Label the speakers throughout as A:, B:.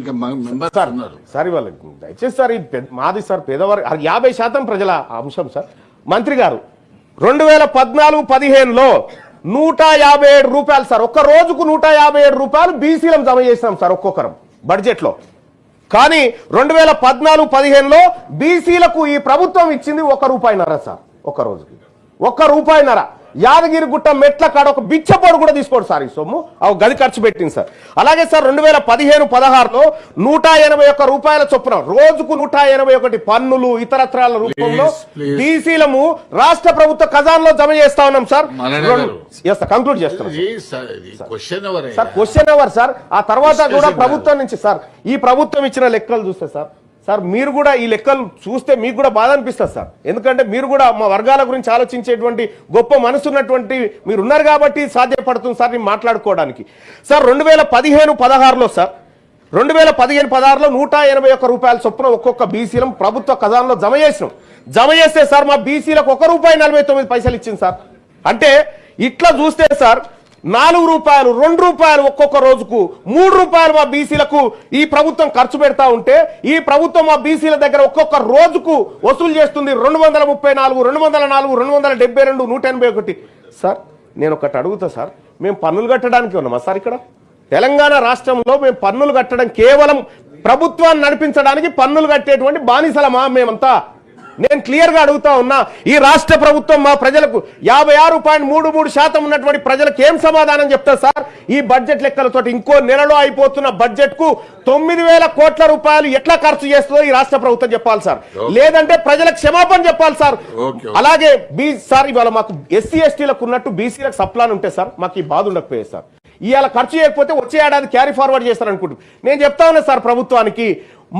A: ఇంకా మెంబర్స్ ఉన్నారు
B: సార్ ఇవాళ దయచేసి సార్ మాది సార్ పేదవారు 50% ప్రజల అంశం సార్. మంత్రి గారు 2014-15లో 157 రూపాయలు సార్, ఒక్క రోజుకు 157 రూపాయలు బీసీలం జమ చేసినాం సార్ ఒక్కొక్కరం బడ్జెట్ లో. కానీ 2014-15లో బీసీలకు ఈ ప్రభుత్వం ఇచ్చింది ₹1 సార్, ఒక్క రోజుకి ₹1. యాదగిరిగుట్ట మెట్ల కాడ ఒక బిచ్చపోడు కూడా తీసుకోడు సార్ ఈ సొమ్ము, గది ఖర్చు పెట్టింది సార్. అలాగే సార్ 2015-16లో 181 రూపాయల చొప్పున రోజుకు 181 పన్నులు ఇతరత్రాల రూపంలో బీసీలము రాష్ట్ర ప్రభుత్వ ఖజానాలో జమ చేస్తా ఉన్నాం సార్. కంక్లూడ్ చేస్తాం సార్. Question hour sir. ఆ తర్వాత కూడా ప్రభుత్వం నుంచి సార్ ఈ ప్రభుత్వం ఇచ్చిన లెక్కలు చూస్తే సార్ మీరు కూడా ఈ లెక్కలు చూస్తే మీకు కూడా బాధ అనిపిస్తుంది సార్. ఎందుకంటే మీరు కూడా మా వర్గాల గురించి ఆలోచించేటువంటి గొప్ప మనసున్నటువంటి మీరు ఉన్నారు కాబట్టి సాధ్యపడుతుంది సార్ నేను మాట్లాడుకోవడానికి. సార్ 2015-16లో సార్ 2015-16లో 181 రూపాయల చొప్పున ఒక్కొక్క బీసీలం ప్రభుత్వ ఖజానాలో జమ చేస్తే సార్ మా బీసీలకు ₹1.49 ఇచ్చింది సార్. అంటే ఇట్లా చూస్తే సార్ ₹4, ₹2 ఒక్కొక్క రోజుకు ₹3 మా బీసీలకు ఈ ప్రభుత్వం ఖర్చు పెడతా ఉంటే ఈ ప్రభుత్వం మా బీసీల దగ్గర ఒక్కొక్క రోజుకు వసూలు చేస్తుంది 234, 204, 272, 181. సార్ నేను ఒకటి అడుగుతా సార్, మేము పన్నులు కట్టడానికి ఉన్నామా సార్? ఇక్కడ తెలంగాణ రాష్ట్రంలో మేము పన్నులు కట్టడం కేవలం ప్రభుత్వాన్ని నడిపించడానికి పన్నులు కట్టేటువంటి బానిసలమా మేమంతా? నేను క్లియర్ గా అడుగుతా ఉన్నా. ఈ రాష్ట్ర ప్రభుత్వం మా ప్రజలకు 56.33% ఉన్నటువంటి ప్రజలకు ఏం సమాధానం చెప్తారు సార్? ఈ బడ్జెట్ లెక్కలతో ఇంకో నెలలో అయిపోతున్న బడ్జెట్ కు 9,000 కోట్ల రూపాయలు ఎట్లా ఖర్చు చేస్తుందో ఈ రాష్ట్ర ప్రభుత్వం చెప్పాలి సార్, లేదంటే ప్రజలకు క్షమాపణ చెప్పాలి సార్. అలాగే సార్ ఇవాళ మాకు ఎస్సీ ఎస్టీలకు ఉన్నట్టు బీసీలకు సప్లాన్ ఉంటే సార్ మాకు ఈ బాధ ఉండకపోయేది సార్. ఇవాళ ఖర్చు చేయకపోతే వచ్చే ఏడాది క్యారీ ఫార్వర్డ్ చేస్తారనుకుంటున్నాను. నేను చెప్తా ఉన్నా సార్ ప్రభుత్వానికి,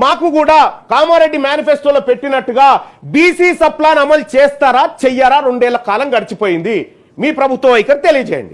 B: మాకు కూడా కామారెడ్డి మేనిఫెస్టోలో పెట్టినట్టుగా బీసీ సప్లాన్ అమలు చేస్తారా చెయ్యారా? 2 ఏళ్ల కాలం గడిచిపోయింది. మీ ప్రభుత్వ వైఖరి తెలియజేయండి.